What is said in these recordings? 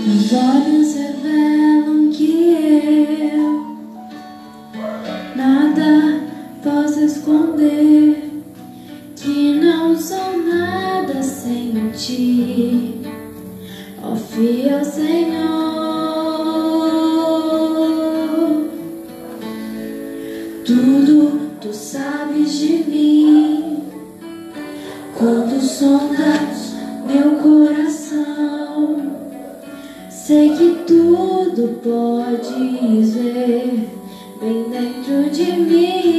Meus olhos revelam que eu nada posso esconder, que não sou nada sem ti, ó fiel Senhor. Tudo tu sabes de mim, quando sondas meu coração, sei que tudo podes ver bem dentro de mim.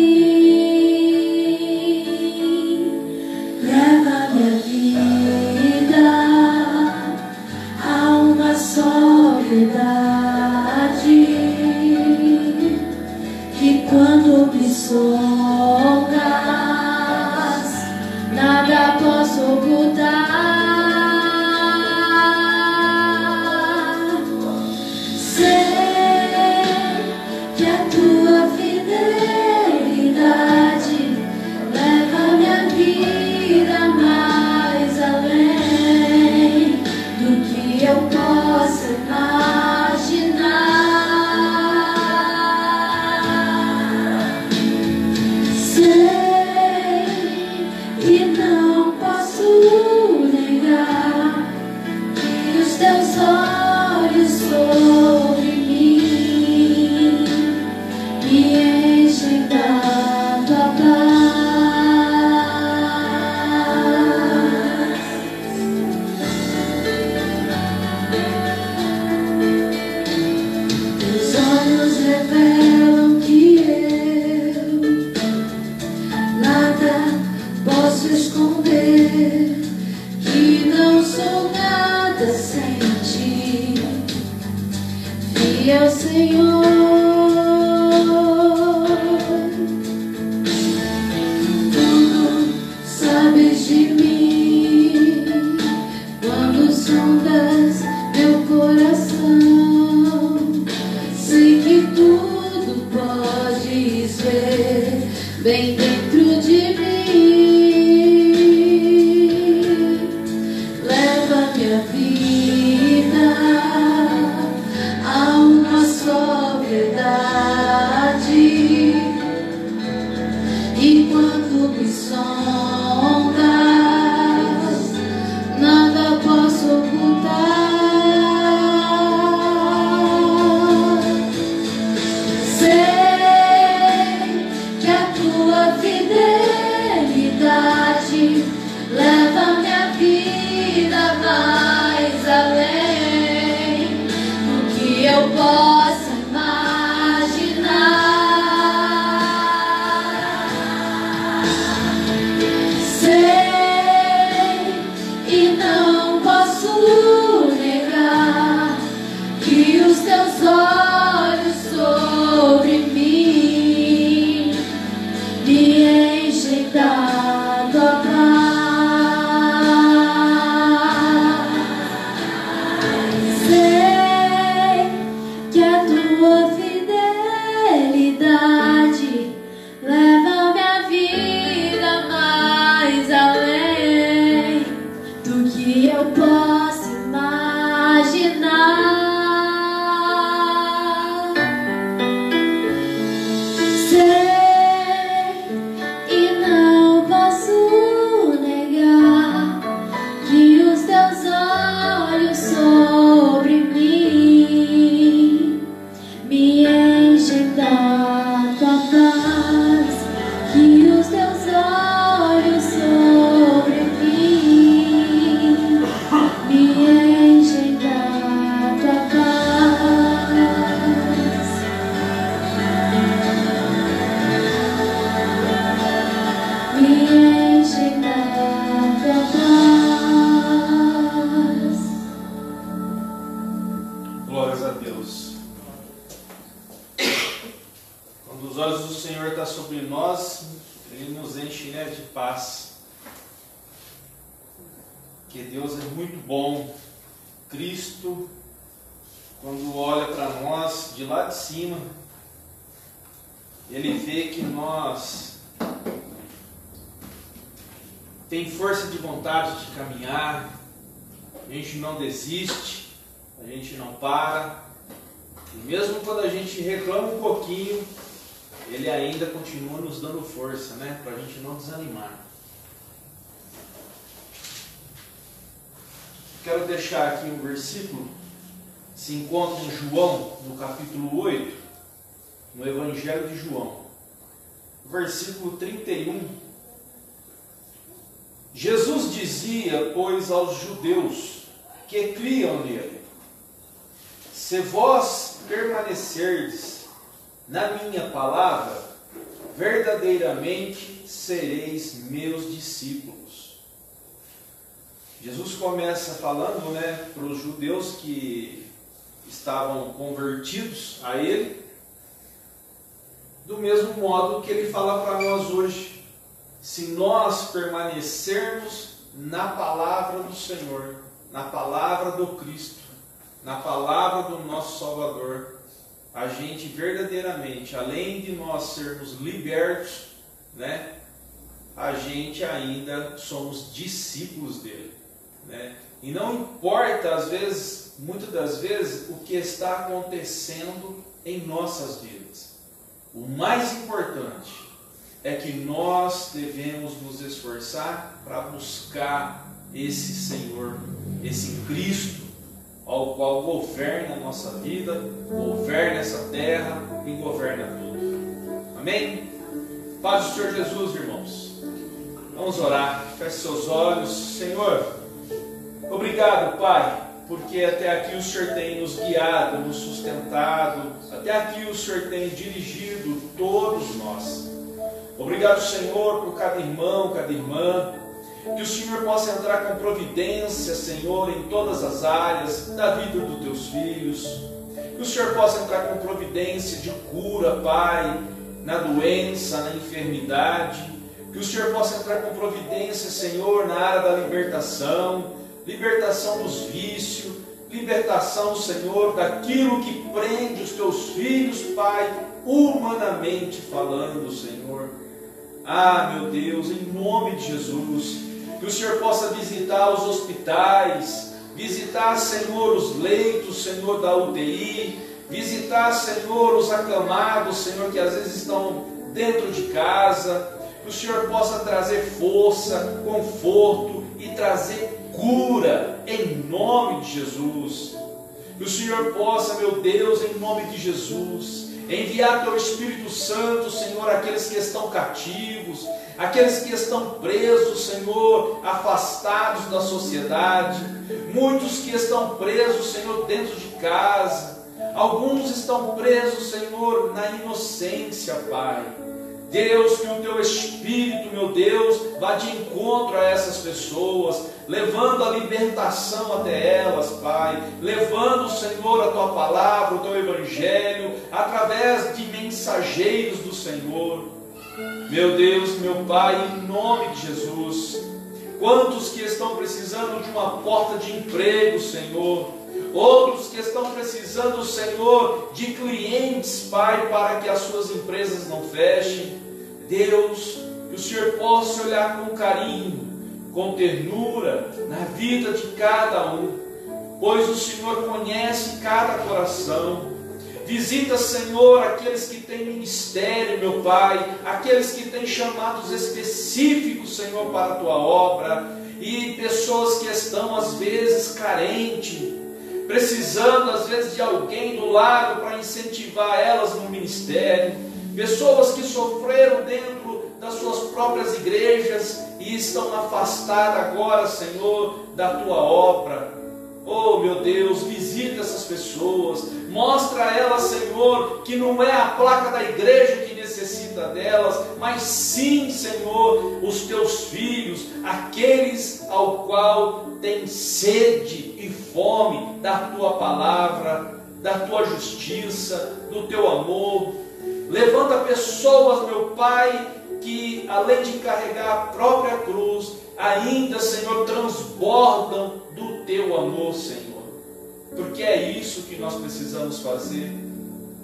Leva minha vida a uma só verdade, que quando me sondas, nada posso ocultar. Fiel Senhor, tudo sabes de mim, quando sondas meu coração, sei que tudo podes ver bem dentro de mim. Leva minha vida a uma só verdade, e quando me sondas, nada posso ocultar. Sei que a tua fidelidade leva minha vida mais além do que eu posso imaginar. Sei e não posso negar que os teus olhos sobre mim me enchem da tua paz. Sei que a tua fidelidade leva minha vida mais além do que eu posso imaginar. Sei e não posso negar que os teus olhos sobre mim me enchem da tua paz, que os teus olhos sobre mim me enchem da tua paz. Me enchem da tua paz. Glórias a Deus. Quando os olhos do Senhor estão sobre nós, Ele nos enche, né, de paz. Que Deus é muito bom. Cristo, quando olha para nós de lá de cima, Ele vê que nós tem força de vontade de caminhar, a gente não desiste, a gente não para, e mesmo quando a gente reclama um pouquinho, Ele ainda continua nos dando força, né? Para a gente não desanimar. Quero deixar aqui um versículo, se encontra em João, no capítulo 8, no Evangelho de João, versículo 31. Jesus dizia, pois, aos judeus que criam nele: se vós permanecerdes na minha palavra, verdadeiramente sereis meus discípulos. Jesus começa falando, para os judeus que estavam convertidos a Ele, do mesmo modo que Ele fala para nós hoje. Se nós permanecermos na palavra do Senhor, na palavra do Cristo, na palavra do nosso Salvador, a gente verdadeiramente, além de nós sermos libertos, a gente ainda somos discípulos dele. E não importa, às vezes, muitas das vezes, o que está acontecendo em nossas vidas. O mais importante é que nós devemos nos esforçar para buscar esse Senhor, esse Cristo, ao qual governa a nossa vida, governa essa terra e governa tudo. Amém? Paz do Senhor Jesus, irmãos. Vamos orar. Feche seus olhos. Senhor, obrigado, Pai, porque até aqui o Senhor tem nos guiado, nos sustentado, até aqui o Senhor tem dirigido todos nós. Obrigado, Senhor, por cada irmão, cada irmã. Que o Senhor possa entrar com providência, Senhor, em todas as áreas da vida dos teus filhos. Que o Senhor possa entrar com providência de cura, Pai, na doença, na enfermidade. Que o Senhor possa entrar com providência, Senhor, na área da libertação, libertação dos vícios, libertação, Senhor, daquilo que prende os teus filhos, Pai, humanamente falando, Senhor. Ah, meu Deus, em nome de Jesus, que o Senhor possa visitar os hospitais, visitar, Senhor, os leitos, Senhor, da UTI, visitar, Senhor, os acamados, Senhor, que às vezes estão dentro de casa. Que o Senhor possa trazer força, conforto e trazer cura, em nome de Jesus. Que o Senhor possa, meu Deus, em nome de Jesus, enviar teu Espírito Santo, Senhor, aqueles que estão cativos, aqueles que estão presos, Senhor, afastados da sociedade, muitos que estão presos, Senhor, dentro de casa, alguns estão presos, Senhor, na inocência, Pai. Deus, que o teu Espírito, meu Deus, vá de encontro a essas pessoas, levando a libertação até elas, Pai, levando, Senhor, a tua palavra, o teu Evangelho, através de mensageiros do Senhor. Meu Deus, meu Pai, em nome de Jesus, quantos que estão precisando de uma porta de emprego, Senhor, outros que estão precisando, Senhor, de clientes, Pai, para que as suas empresas não fechem. Deus, que o Senhor possa olhar com carinho, com ternura, na vida de cada um, pois o Senhor conhece cada coração. Visita, Senhor, aqueles que têm ministério, meu Pai, aqueles que têm chamados específicos, Senhor, para a tua obra, e pessoas que estão, às vezes, carentes, precisando, às vezes, de alguém do lado para incentivar elas no ministério, pessoas que sofreram dentro das suas próprias igrejas e estão afastadas agora, Senhor, da tua obra. Oh, meu Deus, visita essas pessoas, mostra a elas, Senhor, que não é a placa da igreja que necessita delas, mas sim, Senhor, os teus filhos, aqueles ao qual tem sede e fome da tua palavra, da tua justiça, do teu amor. Levanta pessoas, meu Pai, que além de carregar a própria cruz, ainda, Senhor, transbordam do teu amor, Senhor. Porque é isso que nós precisamos fazer.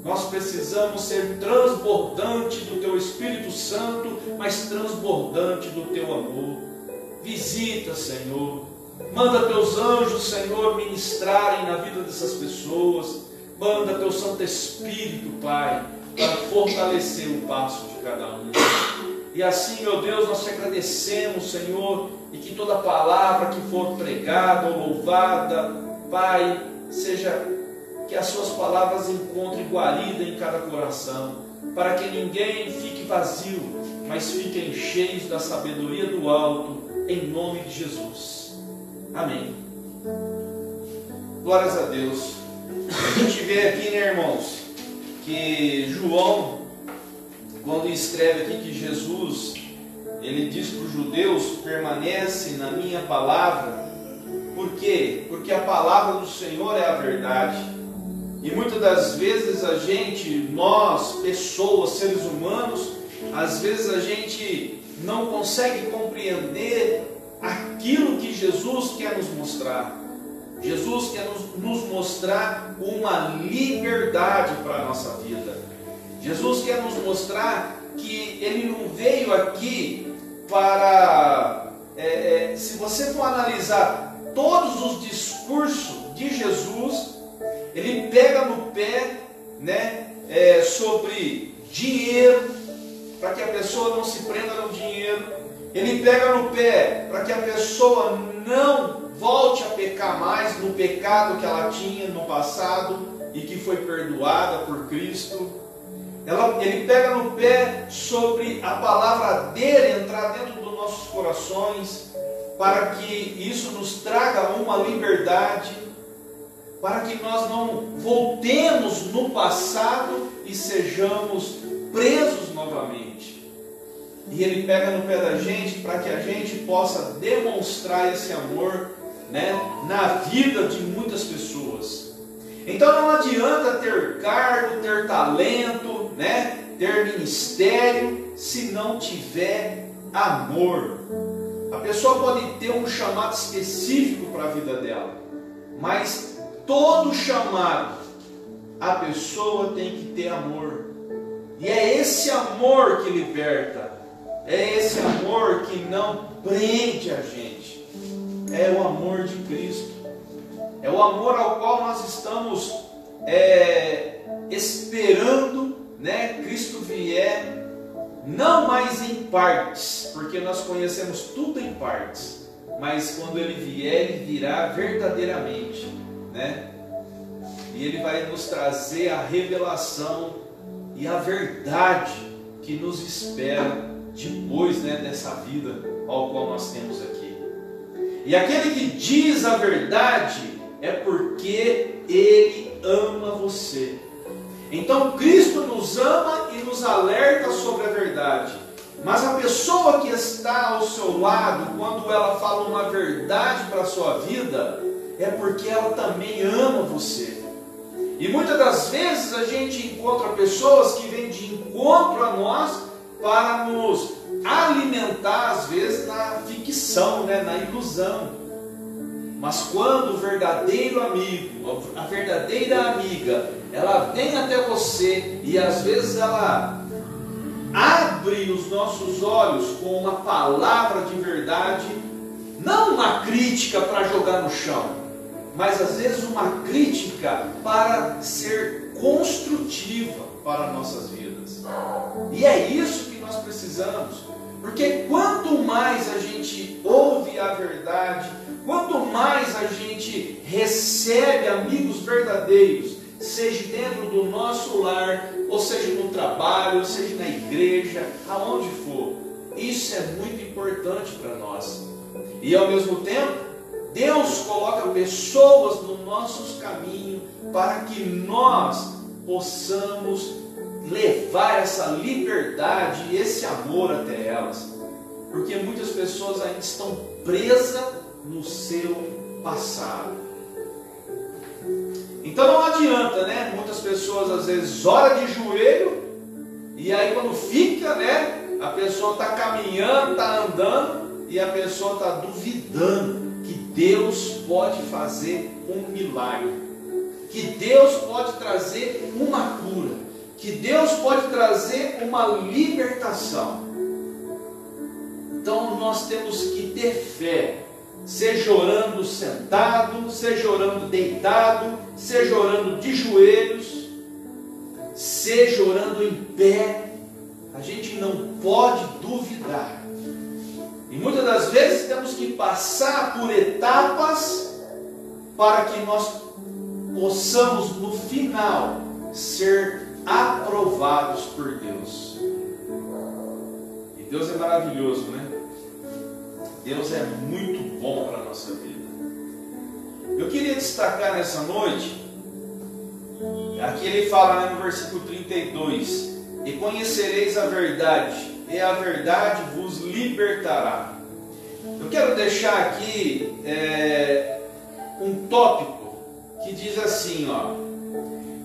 Nós precisamos ser transbordante do teu Espírito Santo, mas transbordante do teu amor. Visita, Senhor, Manda teus anjos, Senhor, ministrarem na vida dessas pessoas. Manda teu Santo Espírito, Pai, para fortalecer o passo de cada um. E assim, meu Deus, nós te agradecemos, Senhor, e que toda palavra que for pregada ou louvada, Pai, seja que as suas palavras encontrem guarida em cada coração, para que ninguém fique vazio, mas fiquem cheios da sabedoria do alto, em nome de Jesus. Amém. Glórias a Deus. A gente vê aqui, né, irmãos, que João, quando escreve aqui que Jesus, ele diz para os judeus: permanece na minha palavra. Por quê? Porque a palavra do Senhor é a verdade. E muitas das vezes a gente, nós, pessoas, seres humanos, às vezes a gente não consegue compreender aquilo que Jesus quer nos mostrar. Jesus quer nos mostrar uma liberdade para a nossa vida. Jesus quer nos mostrar que Ele não veio aqui para... se você for analisar todos os discursos de Jesus, Ele pega no pé, né, sobre dinheiro, para que a pessoa não se prenda no dinheiro. Ele pega no pé para que a pessoa não volte a pecar mais no pecado que ela tinha no passado e que foi perdoada por Cristo. Ele pega no pé sobre a palavra dele entrar dentro dos nossos corações, para que isso nos traga uma liberdade, para que nós não voltemos no passado e sejamos presos novamente. E Ele pega no pé da gente para que a gente possa demonstrar esse amor, né, na vida de muitas pessoas. Então não adianta ter cargo, ter talento, né, ter ministério, se não tiver amor. A pessoa pode ter um chamado específico para a vida dela, mas todo chamado, a pessoa tem que ter amor. E é esse amor que liberta, é esse amor que não prende a gente. É o amor de Cristo, é o amor ao qual nós estamos esperando, né, Cristo vier, não mais em partes, porque nós conhecemos tudo em partes, mas quando Ele vier, Ele virá verdadeiramente, né? E Ele vai nos trazer a revelação e a verdade que nos espera depois, né, dessa vida ao qual nós temos aqui. E aquele que diz a verdade é porque Ele ama você. Então Cristo nos ama e nos alerta sobre a verdade. Mas a pessoa que está ao seu lado, quando ela fala uma verdade para a sua vida, é porque ela também ama você. E muitas das vezes a gente encontra pessoas que vêm de encontro a nós para nos alimentar, às vezes, na ficção, né, na ilusão. Mas quando o verdadeiro amigo, a verdadeira amiga, ela vem até você e às vezes ela abre os nossos olhos com uma palavra de verdade, não uma crítica para jogar no chão, mas às vezes uma crítica para ser construtiva para nossas vidas. E é isso que nós precisamos, porque quanto mais a gente ouve a verdade, quanto mais a gente recebe amigos verdadeiros, seja dentro do nosso lar, ou seja no trabalho, ou seja na igreja, aonde for, isso é muito importante para nós. E ao mesmo tempo, Deus coloca pessoas no nosso caminho para que nós possamos levar essa liberdade e esse amor até elas. Porque muitas pessoas ainda estão presas no seu passado. Então não adianta, né? Muitas pessoas às vezes oram de joelho e aí quando fica, né? A pessoa está caminhando, está andando e a pessoa está duvidando que Deus pode fazer um milagre, que Deus pode trazer uma cura, que Deus pode trazer uma libertação. Então nós temos que ter fé seja orando sentado, seja orando deitado, seja orando de joelhos, seja orando em pé, a gente não pode duvidar. E muitas das vezes temos que passar por etapas para que nós possamos no final ser aprovados por Deus. E Deus é maravilhoso, né? Deus é muito bom para a nossa vida. Eu queria destacar nessa noite, aqui ele fala, né, no versículo 32, e conhecereis a verdade, e a verdade vos libertará. Eu quero deixar aqui um tópico que diz assim, ó: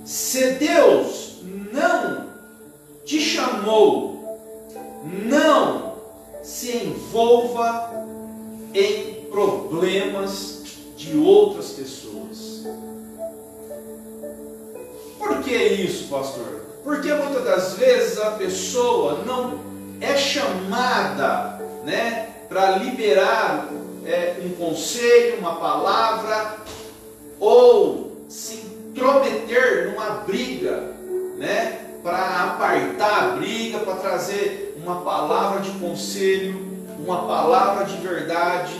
se Deus não te chamou, não se envolva em problemas de outras pessoas. Por que isso, pastor? Porque muitas das vezes a pessoa não é chamada, né, para liberar um conselho, uma palavra, ou se intrometer numa briga, né, para apartar a briga, para trazer uma palavra de conselho, uma palavra de verdade.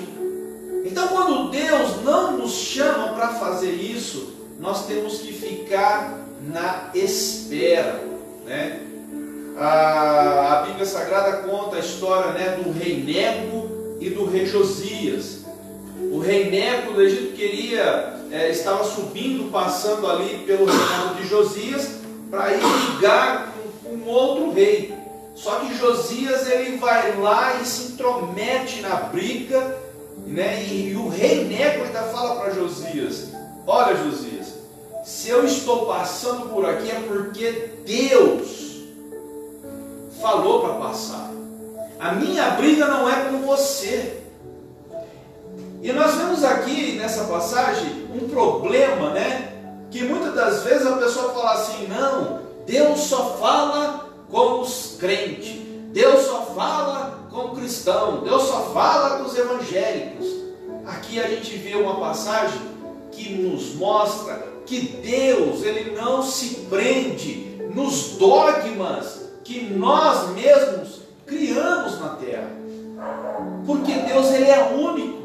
Então, quando Deus não nos chama para fazer isso, nós temos que ficar na espera, né? A Bíblia Sagrada conta a história, né, do rei Neco e do rei Josias. O rei Neco do Egito estava subindo, passando ali pelo reinado de Josias, para ir brigar com outro rei. Só que Josias, ele vai lá e se intromete na briga, né? E o rei Neco ainda fala para Josias: olha, Josias, se eu estou passando por aqui é porque Deus falou para passar. A minha briga não é com você. E nós vemos aqui nessa passagem um problema, né? Que muitas das vezes a pessoa fala assim: não, Deus só fala com os crentes, Deus só fala com o cristão, Deus só fala com os evangélicos. Aqui a gente vê uma passagem que nos mostra que Deus, ele não se prende nos dogmas que nós mesmos criamos na terra, porque Deus, ele é único.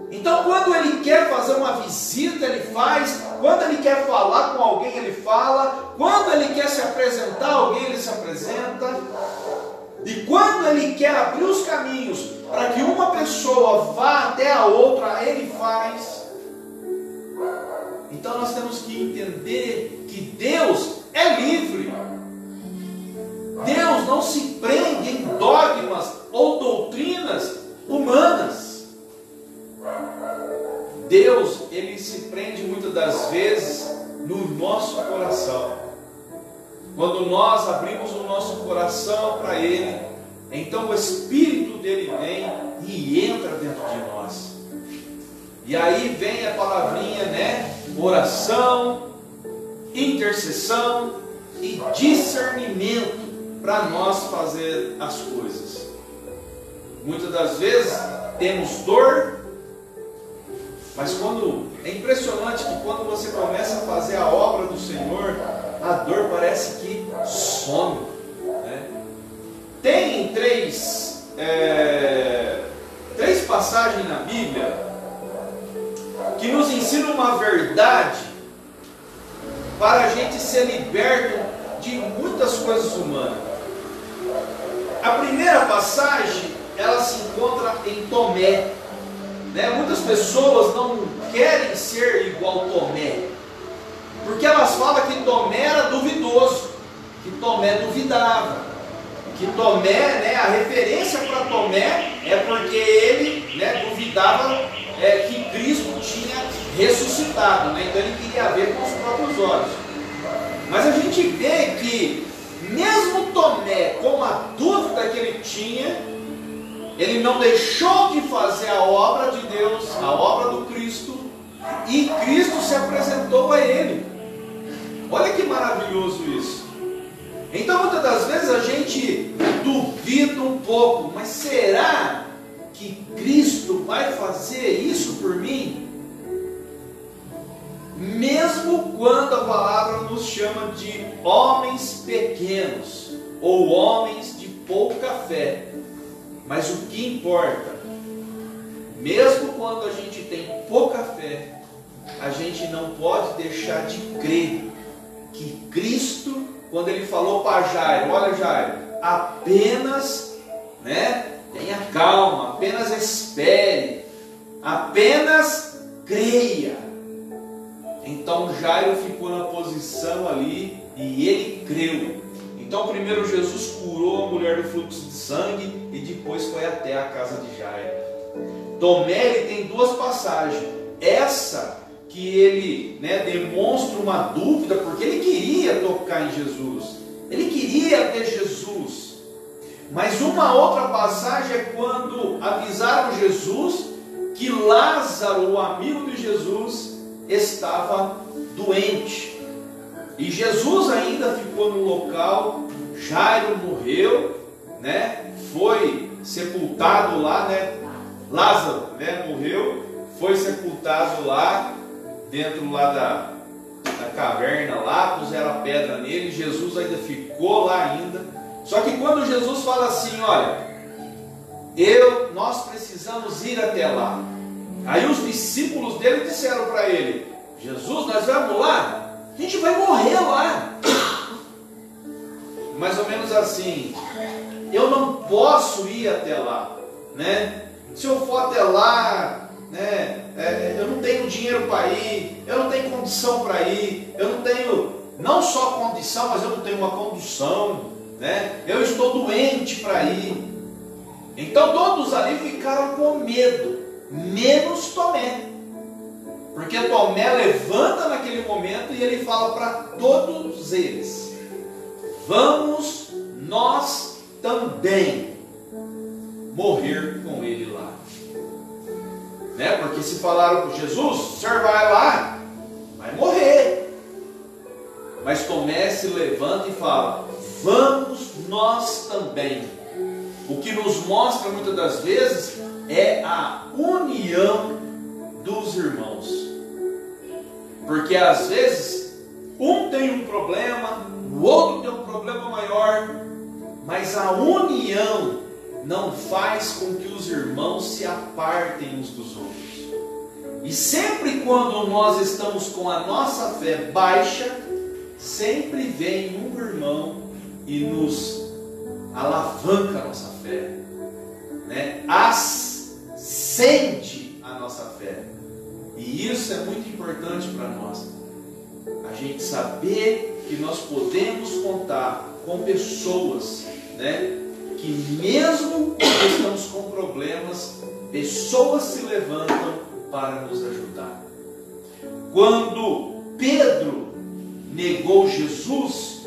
Então, quando ele quer fazer uma visita, ele faz. Quando ele quer falar com alguém, ele fala. Quando ele quer se apresentar a alguém, ele se apresenta. E quando ele quer abrir os caminhos para que uma pessoa vá até a outra, ele faz. Então, nós temos que entender que Deus é livre. Deus não se prende em dogmas ou doutrinas humanas. Deus, ele se prende muitas das vezes no nosso coração. Quando nós abrimos o nosso coração para Ele, então o Espírito dele vem e entra dentro de nós. E aí vem a palavrinha, né? Oração, intercessão e discernimento para nós fazer as coisas. Muitas das vezes temos dor, mas é impressionante que quando você começa a fazer a obra do Senhor, a dor parece que some, né? Tem três passagens na Bíblia que nos ensinam uma verdade para a gente ser liberto de muitas coisas humanas. A primeira passagem, ela se encontra em Tomé. Muitas pessoas não querem ser igual Tomé, porque elas falam que Tomé era duvidoso, que Tomé duvidava, que Tomé, a referência para Tomé é porque ele, duvidava que Cristo tinha ressuscitado, então ele queria ver com os próprios olhos. Mas a gente vê que mesmo Tomé, com a dúvida que ele tinha, ele não deixou de fazer a obra de Deus, a obra do Cristo, e Cristo se apresentou a ele. Olha que maravilhoso isso. Então muitas das vezes a gente duvida um pouco, mas será que Cristo vai fazer isso por mim? Mesmo quando a palavra nos chama de homens pequenos ou homens de pouca fé, mas o que importa, mesmo quando a gente tem pouca fé, a gente não pode deixar de crer que Cristo, quando Ele falou para Jairo, olha Jairo, apenas, tenha calma, apenas espere, apenas creia. Então Jairo ficou na posição ali e ele creu. Então primeiro Jesus curou a mulher do fluxo de sangue e depois foi até a casa de Jairo. Tomé ele tem duas passagens. Essa que ele demonstra uma dúvida, porque ele queria tocar em Jesus, ele queria ter Jesus. Mas uma outra passagem é quando avisaram Jesus que Lázaro, o amigo de Jesus, estava doente. E Jesus ainda ficou no local. Jairo morreu, foi sepultado lá, Lázaro, morreu, foi sepultado lá, dentro lá da caverna lá, puseram a pedra nele. Jesus ainda ficou lá ainda. Só que quando Jesus fala assim, olha, nós precisamos ir até lá. Aí os discípulos dele disseram para ele, Jesus, nós vamos lá? A gente vai morrer lá. Mais ou menos assim, eu não posso ir até lá, Se eu for até lá, eu não tenho dinheiro para ir, eu não tenho condição para ir, eu não tenho, não só condição, mas eu não tenho uma condução, eu estou doente para ir. Então todos ali ficaram com medo, menos Tomé, porque Tomé levanta naquele momento e ele fala para todos eles, vamos nós também morrer com ele lá. Porque se falaram para Jesus, o senhor vai lá, vai morrer. Mas Tomé se levanta e fala, vamos nós também. O que nos mostra muitas das vezes é a união dos irmãos. Porque às vezes um tem um problema, o outro tem um problema maior, mas a união não faz com que os irmãos se apartem uns dos outros. E sempre quando nós estamos com a nossa fé baixa, sempre vem um irmão e nos alavanca a nossa fé, acende a nossa fé. E isso é muito importante para nós, a gente saber que nós podemos contar com pessoas, que mesmo quando estamos com problemas, pessoas se levantam para nos ajudar. Quando Pedro negou Jesus,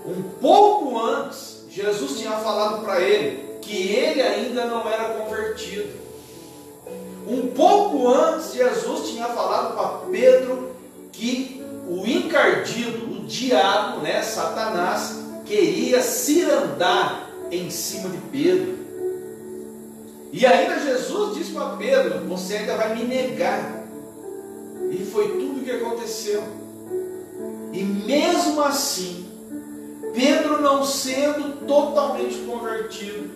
um pouco antes, Jesus tinha falado para ele que ele ainda não era convertido. Um pouco antes, Jesus tinha falado para Pedro que o encardido, o diabo, Satanás, queria cirandar em cima de Pedro. E ainda Jesus disse para Pedro, você ainda vai me negar. E foi tudo o que aconteceu. E mesmo assim, Pedro não sendo totalmente convertido,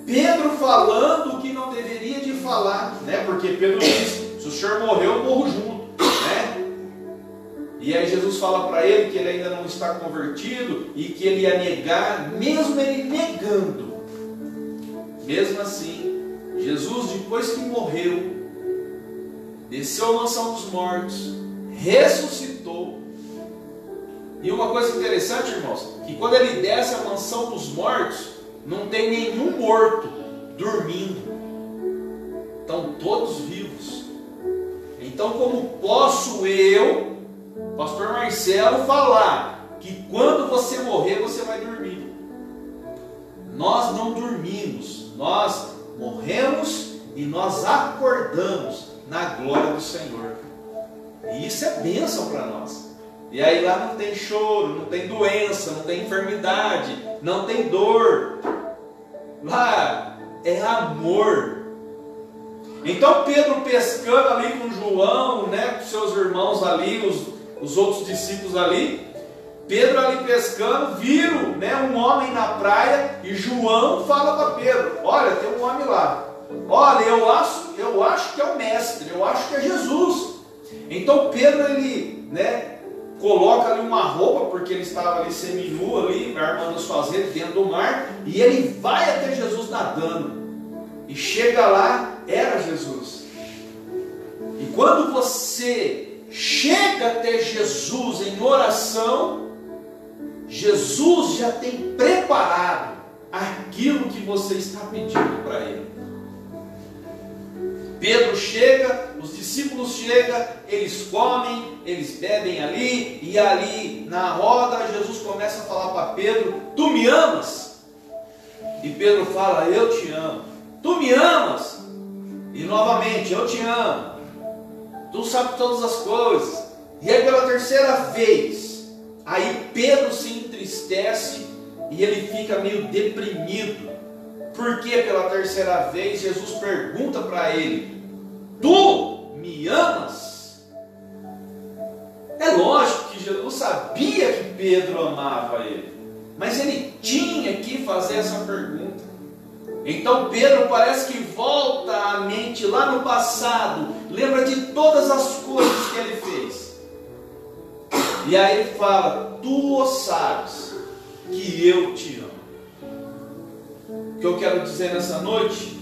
Pedro falando o que não deveria de falar, porque Pedro disse, se o senhor morreu, eu morro junto, E aí Jesus fala para ele que ele ainda não está convertido e que ele ia negar, mesmo ele negando. Mesmo assim, Jesus, depois que morreu, desceu à mansão dos mortos, ressuscitou. E uma coisa interessante, irmãos, que quando ele desce à mansão dos mortos, não tem nenhum morto dormindo. Estão todos vivos. Então, como posso eu, pastor Marcelo, falar que quando você morrer, você vai dormir? Nós não dormimos, nós morremos e nós acordamos na glória do Senhor. E isso é bênção para nós. E aí lá não tem choro, não tem doença, não tem enfermidade, não tem dor. Lá é amor. Então Pedro pescando ali com João, né, com seus irmãos ali, os outros discípulos ali, Pedro ali pescando, viram, né, um homem na praia, e João fala para Pedro: olha, tem um homem lá, olha, eu acho que é o mestre, eu acho que é Jesus. Então Pedro, ele, né, coloca ali uma roupa, porque ele estava ali seminu ali, armando suas redes dentro do mar, e ele vai até Jesus nadando, e chega lá, era Jesus. E quando você chega até Jesus em oração, Jesus já tem preparado aquilo que você está pedindo para Ele. Pedro chega, os discípulos chegam, eles comem, eles bebem ali, e ali na roda Jesus começa a falar para Pedro: tu me amas? E Pedro fala: eu te amo. Tu me amas? E novamente: eu te amo. Tu sabe todas as coisas. E aí pela terceira vez, aí Pedro se entristece e ele fica meio deprimido, porque pela terceira vez Jesus pergunta para ele: tu me amas? É lógico que Jesus sabia que Pedro amava ele, mas ele tinha que fazer essa pergunta. Então Pedro parece que volta à mente lá no passado, lembra de todas as coisas que ele fez, e aí ele fala: tu o sabes que eu te amo. O que eu quero dizer nessa noite?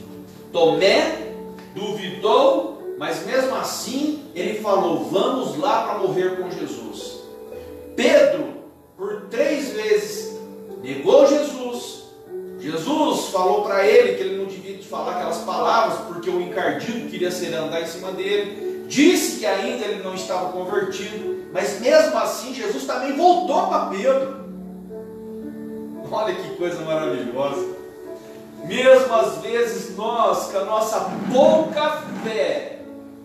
Tomé duvidou, mas mesmo assim ele falou: vamos lá para morrer com Jesus. Pedro, por 3 vezes, negou Jesus. Jesus falou para ele que ele não devia falar aquelas palavras, porque o encardido queria ser andar em cima dele. Disse que ainda ele não estava convertido, mas mesmo assim Jesus também voltou para Pedro. Olha que coisa maravilhosa. Mesmo às vezes nós, com a nossa pouca fé,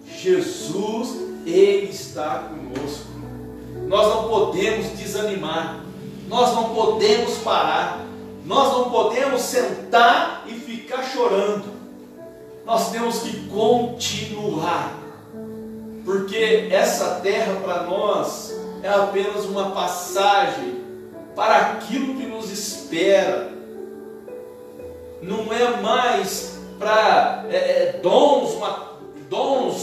Jesus, Ele está conosco. Nós não podemos desanimar, nós não podemos parar, nós não podemos sentar e ficar chorando. Nós temos que continuar, porque essa terra para nós é apenas uma passagem para aquilo que nos espera. Não é mais para dons,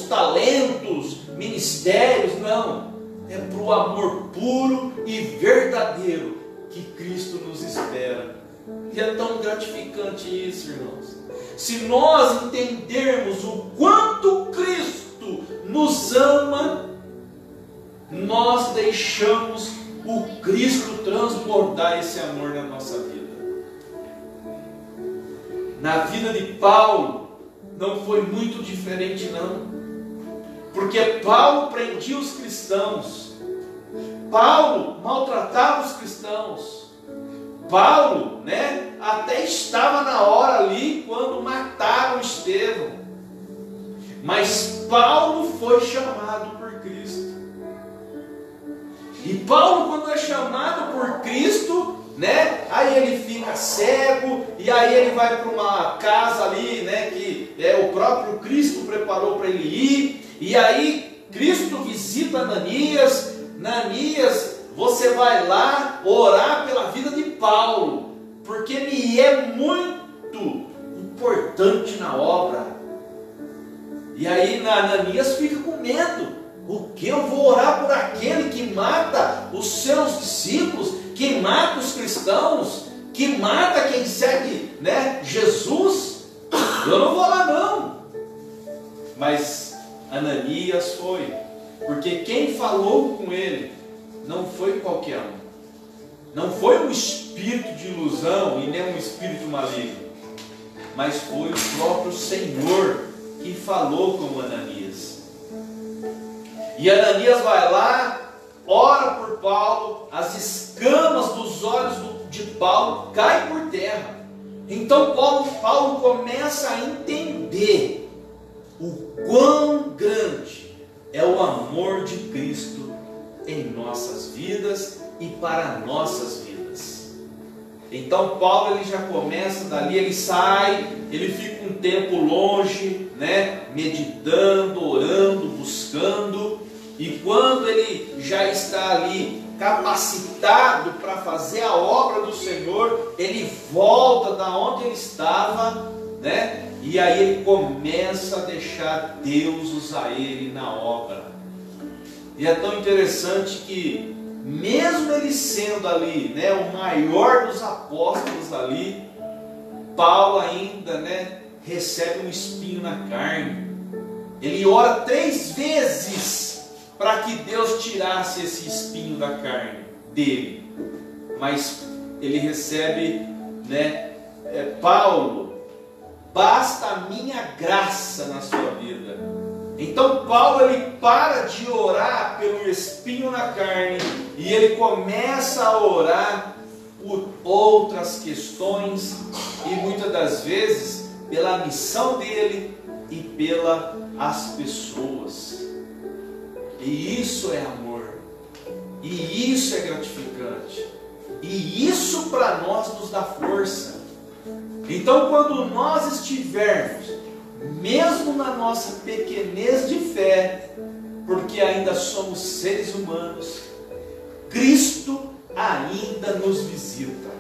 talentos, ministérios, não. É para o amor puro e verdadeiro que Cristo nos espera. E é tão gratificante isso, irmãos. Se nós entendermos o quanto Cristo nos ama, nós deixamos o Cristo transbordar esse amor na nossa vida. Na vida de Paulo não foi muito diferente, não, porque Paulo prendia os cristãos, Paulo maltratava os cristãos, Paulo, né, até estava na hora ali quando mataram Estevão, mas Paulo foi chamado por Cristo. E Paulo, quando é chamado por Cristo, né, aí ele fica cego, e aí ele vai para uma casa ali, né, que o próprio Cristo preparou para ele ir, e aí Cristo visita Ananias. Ananias, você vai lá orar pela vida de Paulo, porque me é muito importante na obra. E aí Ananias fica com medo. O que eu vou orar por aquele que mata os seus discípulos, que mata os cristãos, que mata quem segue, né, Jesus? Eu não vou lá não. Mas Ananias foi, porque quem falou com ele não foi qualquer um, não foi um espírito de ilusão e nem um espírito maligno, mas foi o próprio Senhor que falou com Ananias. E Ananias vai lá, ora por Paulo, as escamas dos olhos de Paulo caem por terra. Então Paulo começa a entender o quão grande é o amor de Cristo em nossas vidas e para nossas vidas. Então Paulo ele já começa dali, ele sai, ele fica um tempo longe, né, meditando, orando, buscando, e quando ele já está ali capacitado para fazer a obra do Senhor, ele volta da onde ele estava, né, e aí ele começa a deixar Deus usar ele na obra. E é tão interessante que mesmo ele sendo ali, né, o maior dos apóstolos ali, Paulo ainda, né, recebe um espinho na carne. Ele ora 3 vezes para que Deus tirasse esse espinho da carne dele. Mas ele recebe, né, Paulo, basta a minha graça na sua vida. Então Paulo ele para de orar pelo espinho na carne e ele começa a orar por outras questões e muitas das vezes pela missão dele e pelas pessoas. E isso é amor, e isso é gratificante, e isso para nós nos dá força. Então quando nós estivermos, mesmo na nossa pequenez de fé, porque ainda somos seres humanos, Cristo ainda nos visita,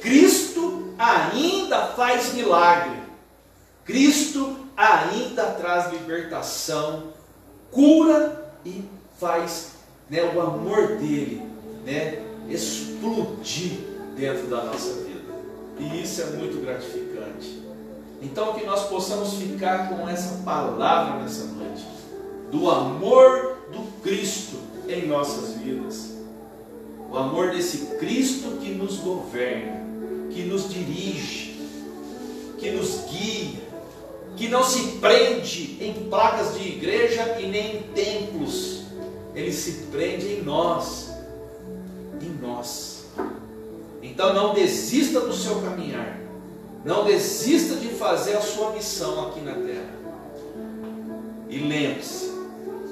Cristo ainda faz milagre, Cristo ainda traz libertação, cura e faz, né, o amor dele, né, explodir dentro da nossa vida. E isso é muito gratificante. Então que nós possamos ficar com essa palavra nessa noite, do amor do Cristo em nossas vidas, o amor desse Cristo que nos governa, que nos dirige, que nos guia, que não se prende em placas de igreja e nem em templos, ele se prende em nós, Então não desista do seu caminhar, não desista de fazer a sua missão aqui na terra. E lembre-se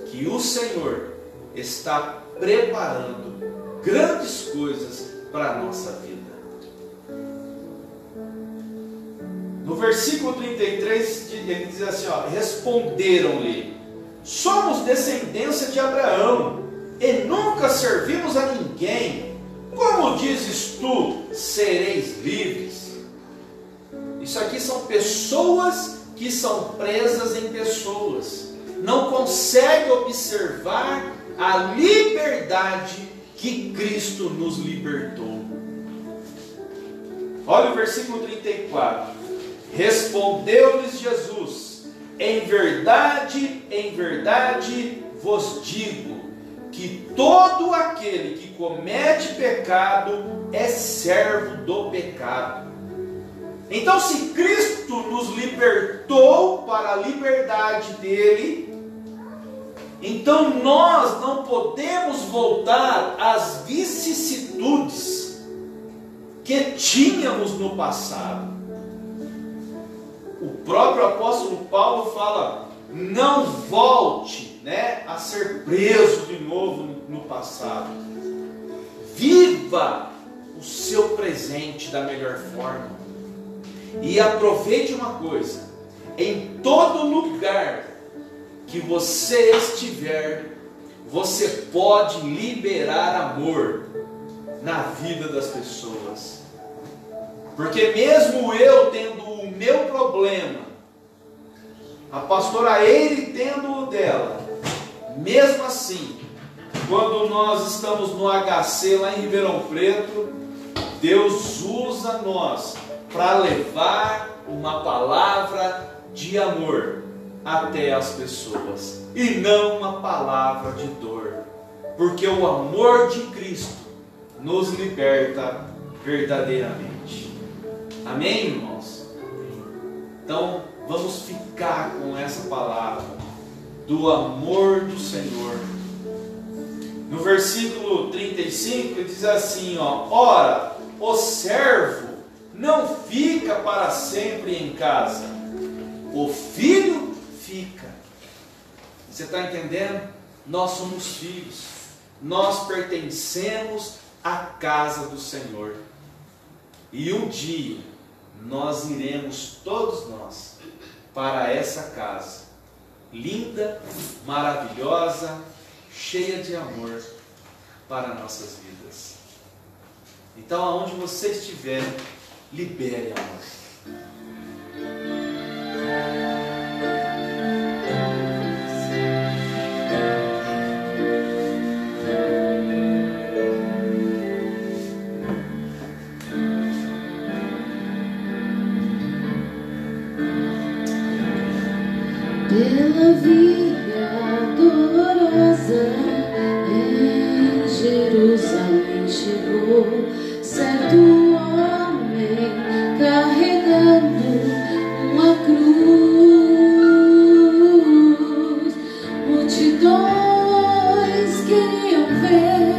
que o Senhor está preparando grandes coisas para a nossa vida. No versículo 33 ele diz assim, ó, responderam-lhe: somos descendência de Abraão e nunca servimos a ninguém. Como dizes tu, sereis livres? Isso aqui são pessoas que são presas em pessoas, não conseguem observar a liberdade que Cristo nos libertou. Olha o versículo 34. Respondeu-lhes Jesus: em verdade vos digo, que todo aquele que comete pecado é servo do pecado. Então, se Cristo nos libertou para a liberdade dele, então nós não podemos voltar às vicissitudes que tínhamos no passado. O próprio apóstolo Paulo fala: não volte, né, a ser preso de novo no passado. Viva o seu presente da melhor forma. E aproveite uma coisa: em todo lugar que você estiver, você pode liberar amor na vida das pessoas. Porque mesmo eu tendo o meu problema, a pastora Eire tendo o dela, mesmo assim, quando nós estamos no HC lá em Ribeirão Preto, Deus usa nós para levar uma palavra de amor até as pessoas, e não uma palavra de dor, porque o amor de Cristo nos liberta verdadeiramente. Amém, irmãos? Então vamos ficar com essa palavra do amor do Senhor. No versículo 35 ele diz assim, ó: ora, o servo não fica para sempre em casa, o filho fica. Você está entendendo? Nós somos filhos, nós pertencemos à casa do Senhor. E um dia nós iremos, todos nós, para essa casa, linda, maravilhosa, cheia de amor para nossas vidas. Então, aonde você estiver, libere amor. Pela via dolorosa em Jerusalém chegou certo homem carregando uma cruz. Multidões queriam ver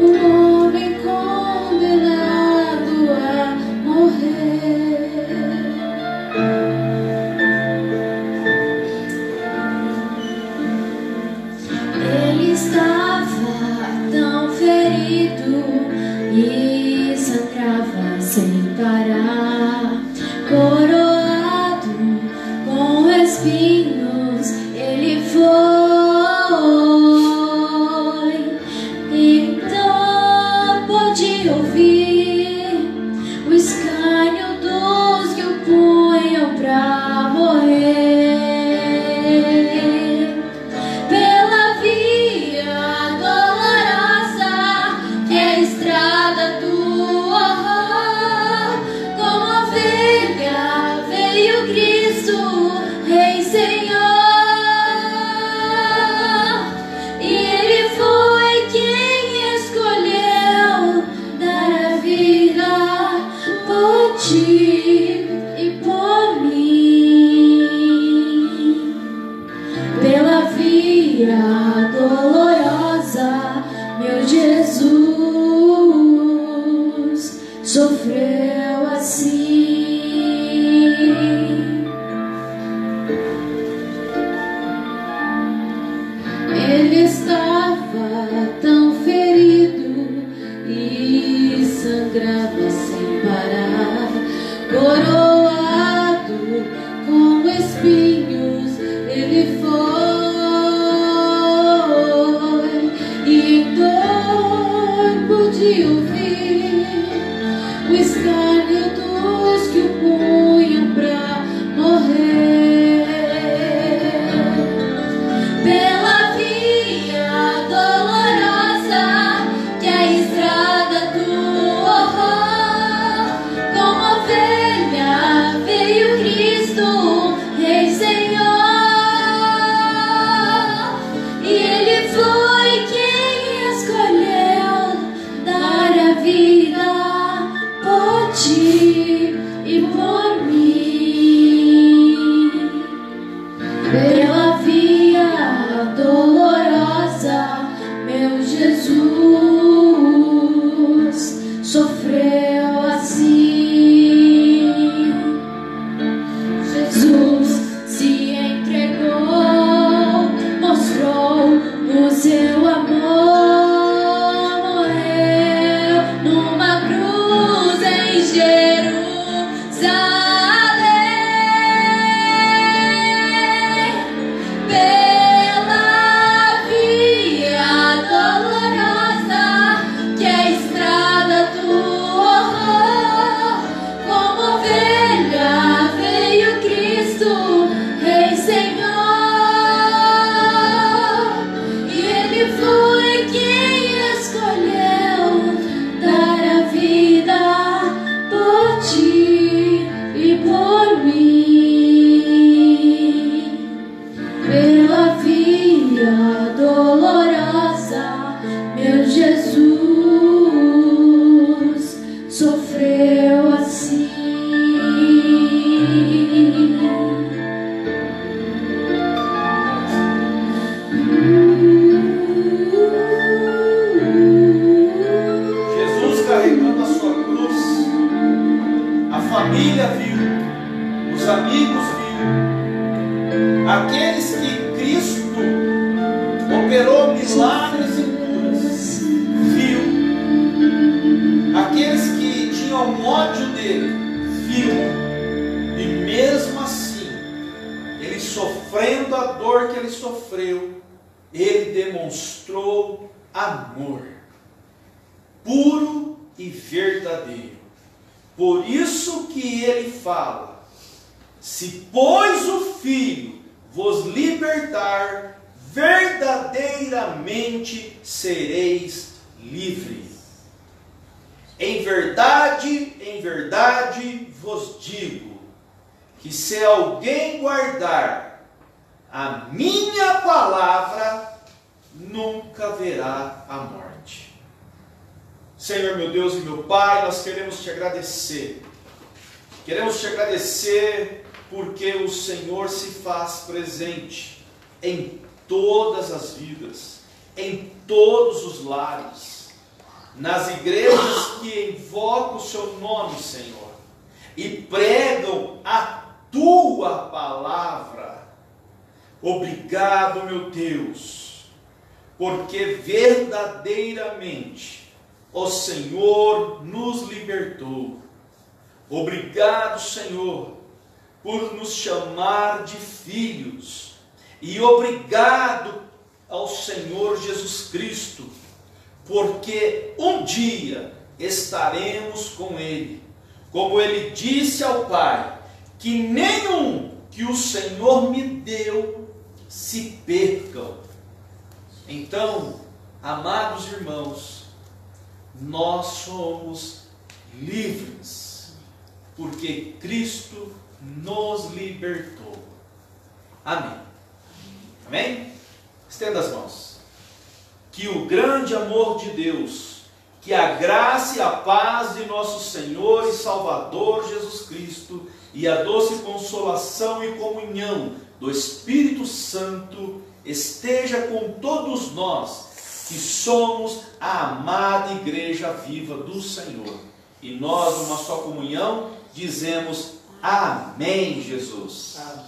um homem condenado a morrer. Ele estava tão ferido e sangrava sem parar, coroado com espinhos. Ele foi, então pôde ouvir o escárnio dos que o punham pra morrer. E por mim, pela via dolorosa, meu Jesus sofreu assim. Ele estava tão ferido e sangrava sem parar, coroado com espinhos. Ele foi, e dor pude ouvir o escárnio dos que o punham pra morrer. Pela via dolorosa, que é a estrada do horror, como ovelha veio Cristo, Rei Senhor. E Ele foi quem escolheu dar a vida por ti e por mim. Pela via dolorosa, meu Jesus sofreu assim. Jesus se entregou, mostrou o seu amor, morreu numa cruz em Jerusalém. Pela via dolorosa, sofreu, ele demonstrou amor puro e verdadeiro. Por isso que ele fala: se pois o Filho vos libertar, verdadeiramente sereis livres. Em verdade vos digo, que se alguém guardar a minha palavra, nunca verá a morte. Senhor, meu Deus e meu Pai, nós queremos te agradecer. Queremos te agradecer porque o Senhor se faz presente em todas as vidas, em todos os lares, nas igrejas que invocam o seu nome, Senhor, e pregam a tua palavra. Obrigado, meu Deus, porque verdadeiramente o Senhor nos libertou. Obrigado, Senhor, por nos chamar de filhos. E obrigado ao Senhor Jesus Cristo, porque um dia estaremos com Ele. Como Ele disse ao Pai, que nenhum que o Senhor me deu se percam. Então, amados irmãos, nós somos livres, porque Cristo nos libertou. Amém. Amém? Estenda as mãos. Que o grande amor de Deus, que a graça e a paz de nosso Senhor e Salvador Jesus Cristo e a doce consolação e comunhão do Espírito Santo esteja com todos nós, que somos a amada Igreja Viva do Senhor. E nós, numa só comunhão, dizemos amém, Jesus. Amém.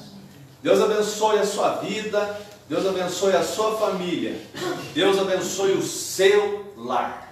Deus abençoe a sua vida, Deus abençoe a sua família, Deus abençoe o seu lar.